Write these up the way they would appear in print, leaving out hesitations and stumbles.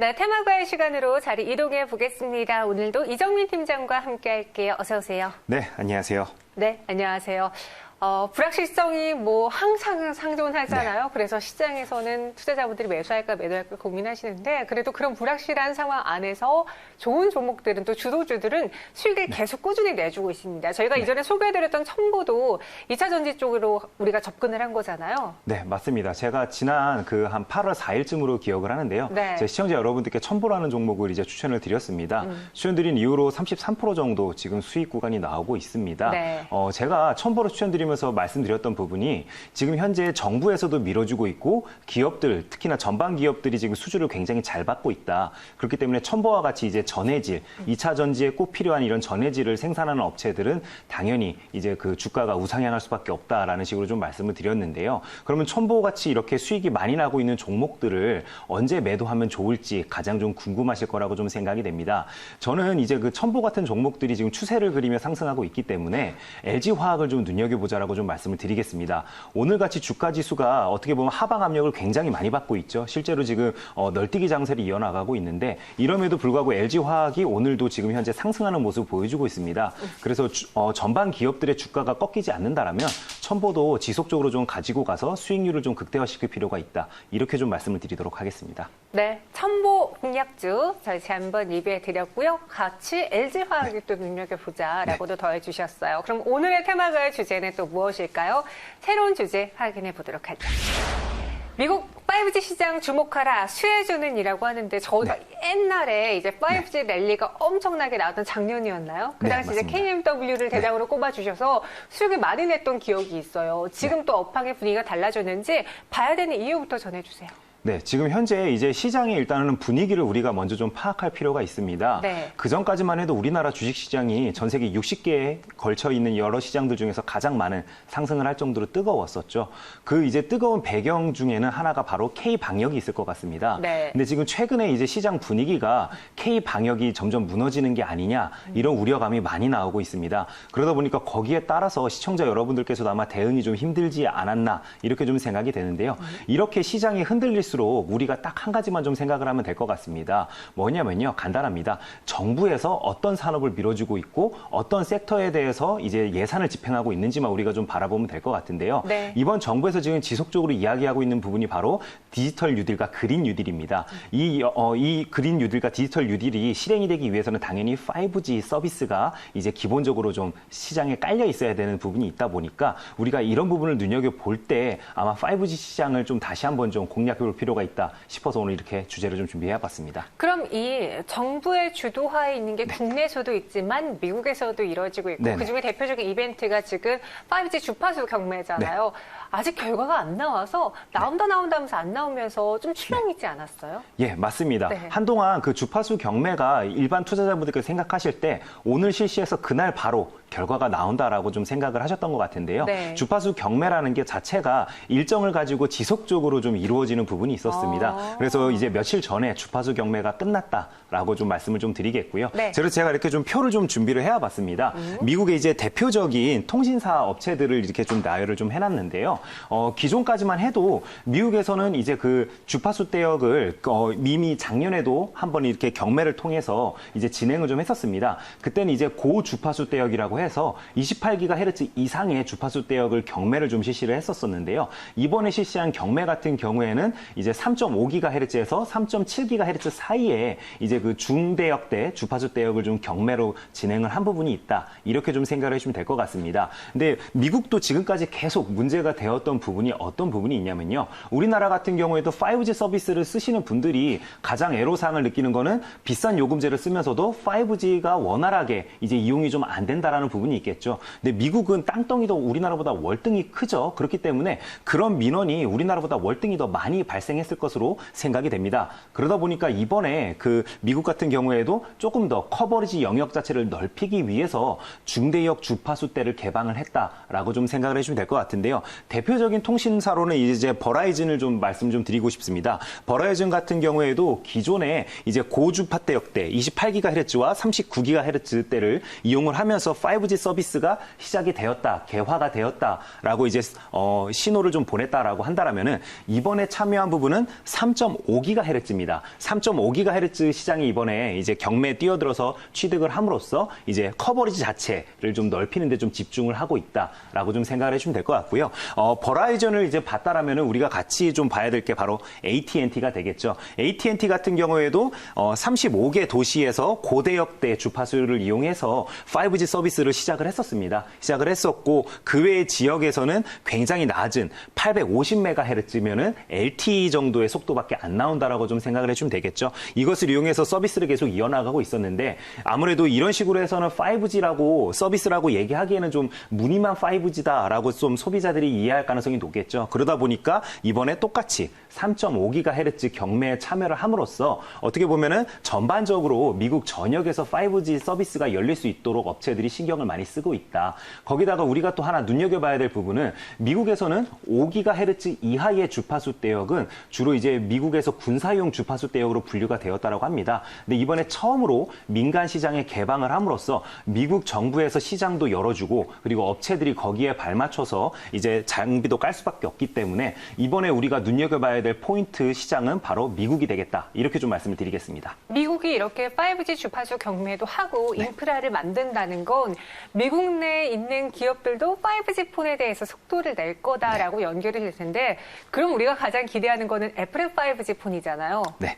네, 테마과의 시간으로 자리 이동해 보겠습니다. 오늘도 이정민 팀장과 함께 할게요. 어서 오세요. 네, 안녕하세요. 네, 안녕하세요. 불확실성이 항상 상존하잖아요. 네. 그래서 시장에서는 투자자분들이 매수할까 매도할까 고민하시는데 그래도 그런 불확실한 상황 안에서 좋은 종목들은 또 주도주들은 수익을 계속 꾸준히 내주고 있습니다. 저희가 이전에 소개해드렸던 첨보도 2차 전지 쪽으로 우리가 접근을 한 거잖아요. 네, 맞습니다. 제가 지난 한 8월 4일쯤으로 기억을 하는데요. 네. 제 시청자 여러분들께 첨보라는 종목을 이제 추천을 드렸습니다. 추천드린 이후로 33% 정도 지금 수익 구간이 나오고 있습니다. 네. 제가 첨보를 추천드리면서 말씀드렸던 부분이 지금 현재 정부에서도 밀어주고 있고 기업들, 특히나 전방 기업들이 지금 수주를 굉장히 잘 받고 있다. 그렇기 때문에 첨보와 같이 이제 전해질, 2차 전지에 꼭 필요한 이런 전해질을 생산하는 업체들은 당연히 이제 그 주가가 우상향할 수밖에 없다라는 식으로 좀 말씀을 드렸는데요. 그러면 첨보 같이 이렇게 수익이 많이 나고 있는 종목들을 언제 매도하면 좋을지 가장 좀 궁금하실 거라고 좀 생각이 됩니다. 저는 이제 그 첨보 같은 종목들이 지금 추세를 그리며 상승하고 있기 때문에 LG화학을 좀 눈여겨보자라고 좀 말씀을 드리겠습니다. 오늘같이 주가 지수가 어떻게 보면 하방 압력을 굉장히 많이 받고 있죠. 실제로 지금 널뛰기 장세를 이어나가고 있는데 이럼에도 불구하고 LG화학이 오늘도 지금 현재 상승하는 모습을 보여주고 있습니다. 그래서 전반 기업들의 주가가 꺾이지 않는다라면 첨보도 지속적으로 좀 가지고 가서 수익률을 좀 극대화시킬 필요가 있다. 이렇게 좀 말씀을 드리도록 하겠습니다. 네, 첨보 공략주 저희 한번 리뷰해 드렸고요. 같이 LG화학이 또 눈여겨보자라고도 더해주셨어요. 그럼 오늘의 테마가의 주제는 또 무엇일까요? 새로운 주제 확인해 보도록 하죠. 미국 5G 시장 주목하라 수혜주는이라고 하는데 저도 옛날에 이제 5G 랠리가 엄청나게 나왔던 작년이었나요? 그 당시 이제 KMW를 대장으로 꼽아주셔서 수익을 많이 냈던 기억이 있어요. 지금 또 업황의 분위기가 달라졌는지 봐야 되는 이유부터 전해주세요. 네, 지금 현재 이제 시장의 일단은 분위기를 우리가 먼저 좀 파악할 필요가 있습니다. 네. 그 전까지만 해도 우리나라 주식시장이 전 세계 60개에 걸쳐 있는 여러 시장들 중에서 가장 많은 상승을 할 정도로 뜨거웠었죠. 그 이제 뜨거운 배경 중에는 하나가 바로 K-방역이 있을 것 같습니다. 네. 근데 지금 최근에 이제 시장 분위기가 K-방역이 점점 무너지는 게 아니냐 이런 우려감이 많이 나오고 있습니다. 그러다 보니까 거기에 따라서 시청자 여러분들께서도 아마 대응이 좀 힘들지 않았나 이렇게 좀 생각이 되는데요. 이렇게 시장이 흔들릴 우리가 딱 한 가지만 좀 생각을 하면 될 것 같습니다. 뭐냐면요. 간단합니다. 정부에서 어떤 산업을 밀어주고 있고 어떤 섹터에 대해서 이제 예산을 집행하고 있는지만 우리가 좀 바라보면 될 것 같은데요. 네. 이번 정부에서 지금 지속적으로 이야기하고 있는 부분이 바로 디지털 뉴딜과 그린 뉴딜입니다. 이 그린 뉴딜과 디지털 뉴딜이 실행이 되기 위해서는 당연히 5G 서비스가 이제 기본적으로 좀 시장에 깔려 있어야 되는 부분이 있다 보니까 우리가 이런 부분을 눈여겨볼 때 아마 5G 시장을 좀 다시 한번 좀 공략해 볼 필요가 있다 싶어서 오늘 이렇게 주제를 좀 준비해봤습니다. 그럼 이 정부의 주도하에 있는 게 국내에서도 있지만 미국에서도 이루어지고 있고 네네. 그중에 대표적인 이벤트가 지금 5G 주파수 경매잖아요. 아직 결과가 안 나와서 나온다 하면서 안 나오면서 좀 출렁이지 않았어요? 예, 맞습니다. 네. 한동안 그 주파수 경매가 일반 투자자분들께서 생각하실 때 오늘 실시해서 그날 바로 결과가 나온다라고 좀 생각을 하셨던 것 같은데요. 네. 주파수 경매라는 게 자체가 일정을 가지고 지속적으로 좀 이루어지는 부분이 있었습니다. 그래서 이제 며칠 전에 주파수 경매가 끝났다라고 좀 말씀을 좀 드리겠고요. 네. 그래서 제가 이렇게 좀 표를 좀 준비를 해와봤습니다. 미국의 이제 대표적인 통신사 업체들을 이렇게 좀 나열을 좀 해놨는데요. 기존까지만 해도 미국에서는 이제 그 주파수 대역을 이미 작년에도 한번 이렇게 경매를 통해서 이제 진행을 좀 했었습니다. 그때는 이제 고주파수 대역이라고 해서 28GHz 이상의 주파수 대역을 경매를 좀 실시를 했었었는데요. 이번에 실시한 경매 같은 경우에는 이제 3.5GHz에서 3.7GHz 사이에 이제 그 중대역대 주파수 대역을 좀 경매로 진행을 한 부분이 있다. 이렇게 좀 생각을 해주시면 될 것 같습니다. 근데 미국도 지금까지 계속 문제가 되었던 부분이 어떤 부분이 있냐면요. 우리나라 같은 경우에도 5G 서비스를 쓰시는 분들이 가장 애로사항을 느끼는 거는 비싼 요금제를 쓰면서도 5G가 원활하게 이제 이용이 좀 안 된다라는 부분이 있겠죠. 근데 미국은 땅덩이도 우리나라보다 월등히 크죠. 그렇기 때문에 그런 민원이 우리나라보다 월등히 더 많이 발생했을 것으로 생각이 됩니다. 그러다 보니까 이번에 그 미국 같은 경우에도 조금 더 커버리지 영역 자체를 넓히기 위해서 중대역 주파수대를 개방을 했다라고 좀 생각을 해주면 될 것 같은데요. 대표적인 통신사로는 이제 버라이즌을 좀 말씀 좀 드리고 싶습니다. 버라이즌 같은 경우에도 기존에 이제 고주파대역대 28GHz와 39GHz대를 이용을 하면서 5G 서비스가 시작이 되었다, 개화가 되었다라고 이제 신호를 좀 보냈다라고 한다라면은 이번에 참여한 부분은 3.5GHz입니다. 3.5GHz 시장이 이번에 이제 경매에 뛰어들어서 취득을 함으로써 이제 커버리지 자체를 좀 넓히는데 좀 집중을 하고 있다라고 좀 생각을 해주면 될 것 같고요. 버라이전을 이제 봤다라면은 우리가 같이 좀 봐야 될 게 바로 AT&T가 되겠죠. AT&T 같은 경우에도 35개 도시에서 고대역대 주파수를 이용해서 5G 서비스를 시작을 했었습니다. 시작을 했었고 그 외의 지역에서는 굉장히 낮은 850MHz면은 LTE 정도의 속도밖에 안 나온다라고 좀 생각을 해주면 되겠죠. 이것을 이용해서 서비스를 계속 이어나가고 있었는데 아무래도 이런 식으로 해서는 5G라고 서비스라고 얘기하기에는 좀 무늬만 5G다라고 좀 소비자들이 이해할 가능성이 높겠죠. 그러다 보니까 이번에 똑같이 3.5GHz 경매에 참여를 함으로써 어떻게 보면은 전반적으로 미국 전역에서 5G 서비스가 열릴 수 있도록 업체들이 신경을 많이 쓰고 있다. 거기다가 우리가 또 하나 눈여겨봐야 될 부분은 미국에서는 5GHz 이하의 주파수 대역은 주로 이제 미국에서 군사용 주파수 대역으로 분류가 되었다라고 합니다. 근데 이번에 처음으로 민간 시장에 개방을 함으로써 미국 정부에서 시장도 열어주고 그리고 업체들이 거기에 발맞춰서 이제 장비도 깔 수밖에 없기 때문에 이번에 우리가 눈여겨봐야 될 포인트 시장은 바로 미국이 되겠다. 이렇게 좀 말씀을 드리겠습니다. 미국이 이렇게 5G 주파수 경매도 하고 인프라를 만든다는 건 미국 내에 있는 기업들도 5G 폰에 대해서 속도를 낼 거다라고 연결이 될 텐데 그럼 우리가 가장 기대하는 거는 애플의 5G 폰이잖아요. 네.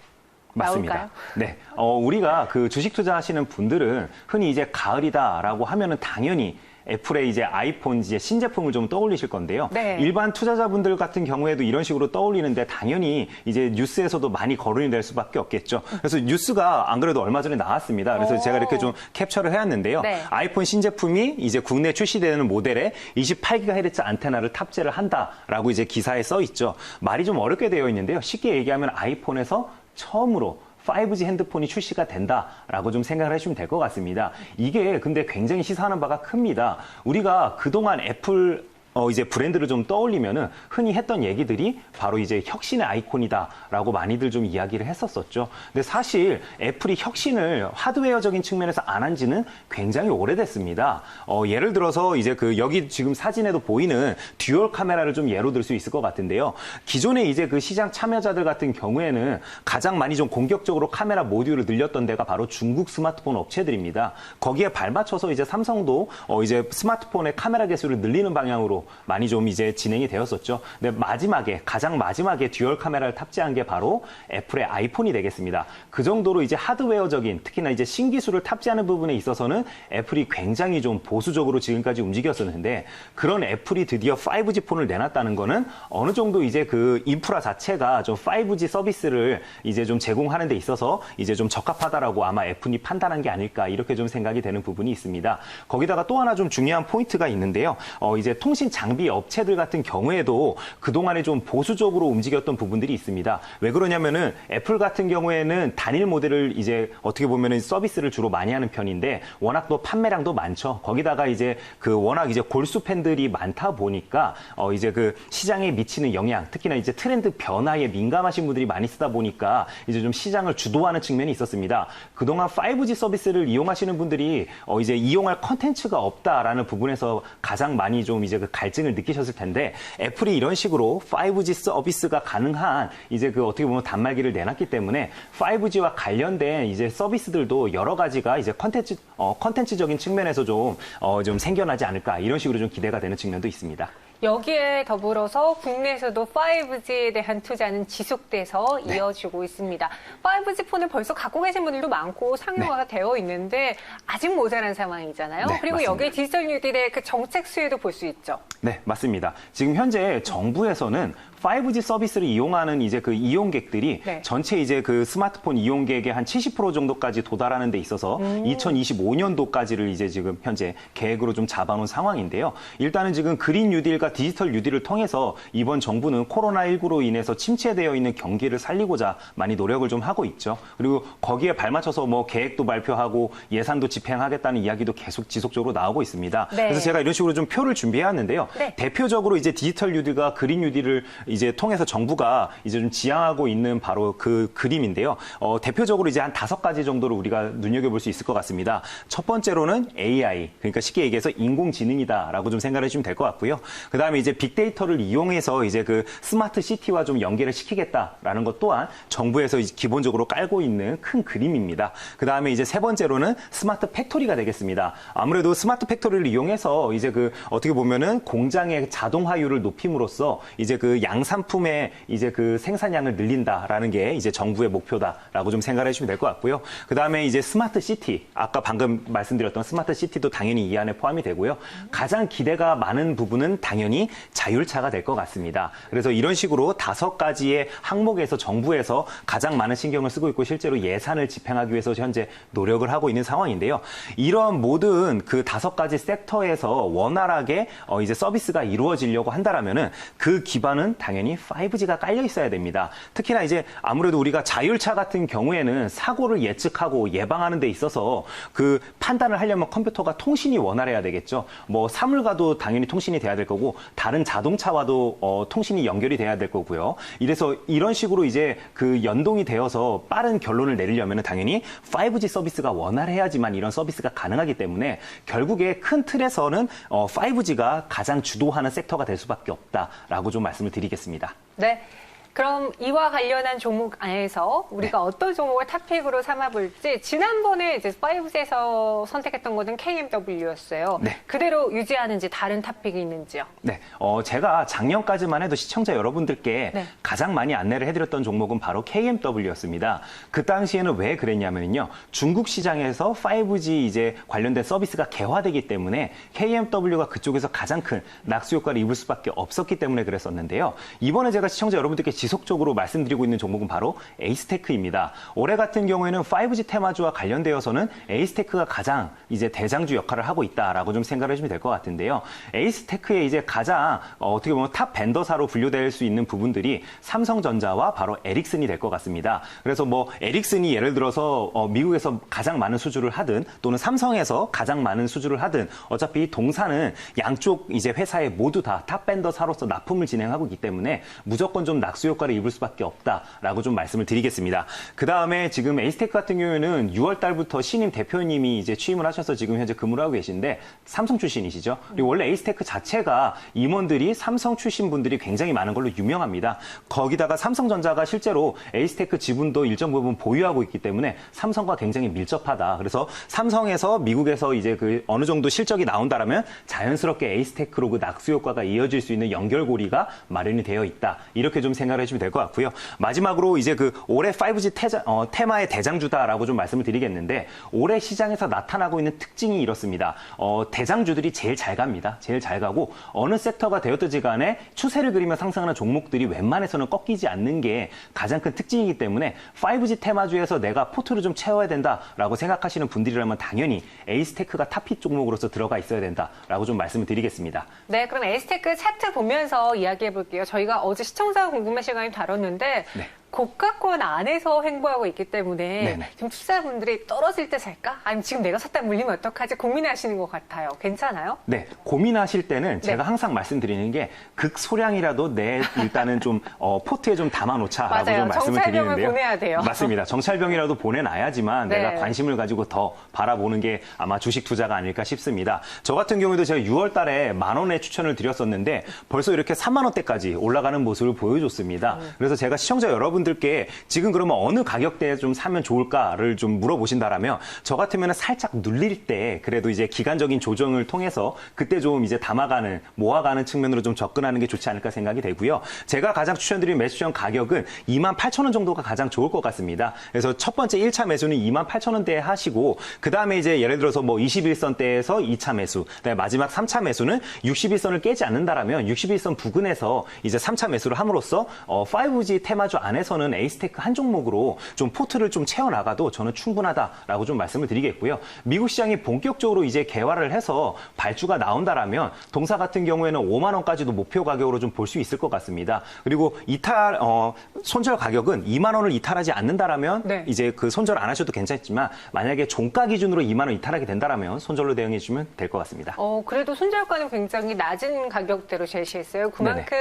맞습니다. 나올까요? 네. 우리가 그 주식 투자하시는 분들은 흔히 이제 가을이다라고 하면은 당연히 애플의 이제 아이폰 이제 신제품을 좀 떠올리실 건데요. 네. 일반 투자자분들 같은 경우에도 이런 식으로 떠올리는데 당연히 이제 뉴스에서도 많이 거론이 될 수밖에 없겠죠. 그래서 뉴스가 안 그래도 얼마 전에 나왔습니다. 그래서 제가 이렇게 좀 캡처를 해왔는데요. 네. 아이폰 신제품이 이제 국내 출시되는 모델에 28GHz 안테나를 탑재를 한다라고 이제 기사에 써 있죠. 말이 좀 어렵게 되어 있는데요. 쉽게 얘기하면 아이폰에서 처음으로 5G 핸드폰이 출시가 된다라고 좀 생각을 해주시면 될 것 같습니다. 이게 근데 굉장히 시사하는 바가 큽니다. 우리가 그동안 애플 이제 브랜드를 좀 떠올리면은 흔히 했던 얘기들이 바로 이제 혁신의 아이콘이다라고 많이들 좀 이야기를 했었었죠. 근데 사실 애플이 혁신을 하드웨어적인 측면에서 안 한 지는 굉장히 오래됐습니다. 예를 들어서 이제 그 여기 지금 사진에도 보이는 듀얼 카메라를 좀 예로 들 수 있을 것 같은데요. 기존에 이제 그 시장 참여자들 같은 경우에는 가장 많이 좀 공격적으로 카메라 모듈을 늘렸던 데가 바로 중국 스마트폰 업체들입니다. 거기에 발맞춰서 이제 삼성도 이제 스마트폰의 카메라 개수를 늘리는 방향으로 많이 좀 이제 진행이 되었었죠. 근데 가장 마지막에 듀얼 카메라를 탑재한 게 바로 애플의 아이폰이 되겠습니다. 그 정도로 이제 하드웨어적인 특히나 이제 신기술을 탑재하는 부분에 있어서는 애플이 굉장히 좀 보수적으로 지금까지 움직였었는데 그런 애플이 드디어 5G 폰을 내놨다는 거는 어느 정도 이제 그 인프라 자체가 좀 5G 서비스를 이제 좀 제공하는 데 있어서 이제 좀 적합하다라고 아마 애플이 판단한 게 아닐까 이렇게 좀 생각이 되는 부분이 있습니다. 거기다가 또 하나 좀 중요한 포인트가 있는데요. 이제 통신 장비 업체들 같은 경우에도 그동안에 좀 보수적으로 움직였던 부분들이 있습니다. 왜 그러냐면은 애플 같은 경우에는 단일 모델을 이제 어떻게 보면은 서비스를 주로 많이 하는 편인데 워낙 또 판매량도 많죠. 거기다가 이제 그 워낙 이제 골수 팬들이 많다 보니까 이제 그 시장에 미치는 영향, 특히나 이제 트렌드 변화에 민감하신 분들이 많이 쓰다 보니까 이제 좀 시장을 주도하는 측면이 있었습니다. 그동안 5G 서비스를 이용하시는 분들이 이제 이용할 컨텐츠가 없다라는 부분에서 가장 많이 좀 이제 그 갈증을 느끼셨을 텐데 애플이 이런 식으로 5G 서비스가 가능한 이제 그 어떻게 보면 단말기를 내놨기 때문에 5G와 관련된 이제 서비스들도 여러 가지가 이제 컨텐츠적인 측면에서 좀 생겨나지 않을까 이런 식으로 좀 기대가 되는 측면도 있습니다. 여기에 더불어서 국내에서도 5G에 대한 투자는 지속돼서 이어지고 있습니다. 5G 폰을 벌써 갖고 계신 분들도 많고 상용화가 되어 있는데 아직 모자란 상황이잖아요. 네, 그리고 맞습니다. 여기에 디지털 뉴딜의 그 정책 수혜도 볼 수 있죠. 네, 맞습니다. 지금 현재 정부에서는 5G 서비스를 이용하는 이제 그 이용객들이 전체 이제 그 스마트폰 이용객의 한 70% 정도까지 도달하는 데 있어서 2025년도까지를 이제 지금 현재 계획으로 좀 잡아놓은 상황인데요. 일단은 지금 그린 뉴딜과 디지털 뉴딜을 통해서 이번 정부는 코로나19로 인해서 침체되어 있는 경기를 살리고자 많이 노력을 좀 하고 있죠. 그리고 거기에 발맞춰서 뭐 계획도 발표하고 예산도 집행하겠다는 이야기도 계속 지속적으로 나오고 있습니다. 그래서 제가 이런 식으로 좀 표를 준비해왔는데요. 네. 대표적으로 이제 디지털 뉴딜과 그린 뉴딜을 이제 통해서 정부가 이제 좀 지향하고 있는 바로 그 그림인데요. 대표적으로 이제 한 5가지 정도로 우리가 눈여겨볼 수 있을 것 같습니다. 첫 번째로는 AI, 그러니까 쉽게 얘기해서 인공지능이다라고 좀 생각을 해주시면 될 것 같고요. 그 다음에 이제 빅데이터를 이용해서 이제 그 스마트 시티와 좀 연계를 시키겠다라는 것 또한 정부에서 기본적으로 깔고 있는 큰 그림입니다. 그 다음에 이제 세 번째로는 스마트 팩토리가 되겠습니다. 아무래도 스마트 팩토리를 이용해서 이제 그 어떻게 보면은 공장의 자동화율을 높임으로써 이제 그 양산품의 이제 그 생산량을 늘린다라는 게 이제 정부의 목표다라고 좀 생각을 해주시면 될 것 같고요. 그 다음에 이제 스마트 시티, 아까 방금 말씀드렸던 스마트 시티도 당연히 이 안에 포함이 되고요. 가장 기대가 많은 부분은 당연히 자율차가 될 것 같습니다. 그래서 이런 식으로 5가지의 항목에서 정부에서 가장 많은 신경을 쓰고 있고 실제로 예산을 집행하기 위해서 현재 노력을 하고 있는 상황인데요. 이런 모든 그 5가지 섹터에서 원활하게 이제 서비스가 이루어지려고 한다라면은 그 기반은 당연히 5G가 깔려 있어야 됩니다. 특히나 이제 아무래도 우리가 자율차 같은 경우에는 사고를 예측하고 예방하는 데 있어서 그 판단을 하려면 컴퓨터가 통신이 원활해야 되겠죠. 뭐 사물과도 당연히 통신이 돼야 될 거고 다른 자동차와도 통신이 연결이 돼야 될 거고요. 이래서 이런 식으로 이제 그 연동이 되어서 빠른 결론을 내리려면 당연히 5G 서비스가 원활해야지만 이런 서비스가 가능하기 때문에 결국에 큰 틀에서는 5G가 가장 주도하는 섹터가 될 수밖에 없다라고 좀 말씀을 드리겠습니다. 네. 그럼 이와 관련한 종목 안에서 우리가 어떤 종목을 탑픽으로 삼아볼지 지난번에 이제 5G에서 선택했던 것은 KMW였어요. 네. 그대로 유지하는지 다른 탑픽이 있는지요? 네, 제가 작년까지만 해도 시청자 여러분들께 네. 가장 많이 안내를 해드렸던 종목은 바로 KMW였습니다. 그 당시에는 왜 그랬냐면요, 중국 시장에서 5G 이제 관련된 서비스가 개화되기 때문에 KMW가 그쪽에서 가장 큰 낙수 효과를 입을 수밖에 없었기 때문에 그랬었는데요. 이번에 제가 시청자 여러분들께 지속적으로 말씀드리고 있는 종목은 바로 에이스테크입니다. 올해 같은 경우에는 5G 테마주와 관련되어서는 에이스테크가 가장 이제 대장주 역할을 하고 있다라고 좀 생각을 해주면 될 것 같은데요. 에이스테크의 이제 가장 어떻게 보면 탑 벤더사로 분류될 수 있는 부분들이 삼성전자와 바로 에릭슨이 될 것 같습니다. 그래서 뭐 에릭슨이 예를 들어서 미국에서 가장 많은 수주를 하든 또는 삼성에서 가장 많은 수주를 하든 어차피 동사는 양쪽 이제 회사에 모두 다 탑 벤더사로서 납품을 진행하고 있기 때문에 무조건 좀 낙수 효과를 입을 수밖에 없다라고 좀 말씀을 드리겠습니다. 그 다음에 지금 에이스테크 같은 경우에는 6월 달부터 신임 대표님이 이제 취임을 하셔서 지금 현재 근무를 하고 계신데 삼성 출신이시죠. 그리고 원래 에이스테크 자체가 임원들이 삼성 출신 분들이 굉장히 많은 걸로 유명합니다. 거기다가 삼성전자가 실제로 에이스테크 지분도 일정 부분 보유하고 있기 때문에 삼성과 굉장히 밀접하다. 그래서 삼성에서 미국에서 이제 그 어느 정도 실적이 나온다라면 자연스럽게 에이스테크로 그 낙수 효과가 이어질 수 있는 연결고리가 마련이 되어 있다. 이렇게 좀 생각을 해주면 될 것 같고요. 마지막으로 이제 그 올해 5G 테마의 대장주다라고 좀 말씀을 드리겠는데 올해 시장에서 나타나고 있는 특징이 이렇습니다. 대장주들이 제일 잘 갑니다. 제일 잘 가고 어느 섹터가 되었든지 간에 추세를 그리며 상승하는 종목들이 웬만해서는 꺾이지 않는 게 가장 큰 특징이기 때문에 5G 테마주에서 내가 포트를 좀 채워야 된다라고 생각하시는 분들이라면 당연히 에이스테크가 탑픽 종목으로서 들어가 있어야 된다라고 좀 말씀을 드리겠습니다. 네, 그럼 에이스테크 차트 보면서 이야기해 볼게요. 저희가 어제 시청자 궁금해 시간에 다뤘는데 네. 고가권 안에서 횡보하고 있기 때문에 네네. 지금 투자자분들이 떨어질 때 살까? 아니면 지금 내가 샀다 물리면 어떡하지? 고민하시는 것 같아요. 괜찮아요? 네, 고민하실 때는 제가 항상 말씀드리는 게 극소량이라도 일단은 좀 포트에 좀 담아놓자라고 맞아요. 좀 말씀을 정찰병을 드리는데요. 보내야 돼요. 맞습니다. 정찰병이라도 보내놔야지만 네. 내가 관심을 가지고 더 바라보는 게 아마 주식 투자가 아닐까 싶습니다. 저 같은 경우에도 제가 6월 달에 10,000원에 추천을 드렸었는데 벌써 이렇게 30,000원대까지 올라가는 모습을 보여줬습니다. 그래서 제가 시청자 여러분들께 지금 그러면 어느 가격대에 좀 사면 좋을까를 좀 물어보신다라면 저 같으면 살짝 눌릴 때 그래도 이제 기간적인 조정을 통해서 그때 좀 이제 담아가는 모아가는 측면으로 좀 접근하는 게 좋지 않을까 생각이 되고요. 제가 가장 추천드린 매수점 가격은 28,000원 정도가 가장 좋을 것 같습니다. 그래서 첫 번째 1차 매수는 28,000원대에 하시고 그 다음에 이제 예를 들어서 뭐 21선대에서 2차 매수, 그다음에 마지막 3차 매수는 61선을 깨지 않는다라면 61선 부근에서 이제 3차 매수를 함으로써 5G 테마주 안에서 시장에서는 에이스테크 한 종목으로 좀 포트를 좀 채워나가도 저는 충분하다라고 좀 말씀을 드리겠고요. 미국 시장이 본격적으로 이제 개화를 해서 발주가 나온다라면 동사 같은 경우에는 5만 원까지도 목표 가격으로 좀 볼 수 있을 것 같습니다. 그리고 손절 가격은 2만 원을 이탈하지 않는다라면 네. 이제 그 손절 안 하셔도 괜찮지만 만약에 종가 기준으로 2만 원 이탈하게 된다라면 손절로 대응해 주시면 될 것 같습니다. 그래도 손절가는 굉장히 낮은 가격대로 제시했어요. 그만큼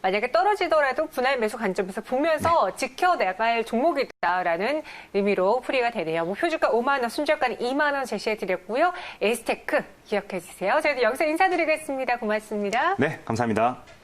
만약에 떨어지더라도 분할 매수 관점에서 보면서 지켜나갈 종목이다라는 의미로 풀이가 되네요. 목표주가 5만 원, 손절가는 2만 원 제시해 드렸고요. 에이스테크 기억해 주세요. 저희도 여기서 인사드리겠습니다. 고맙습니다. 네, 감사합니다.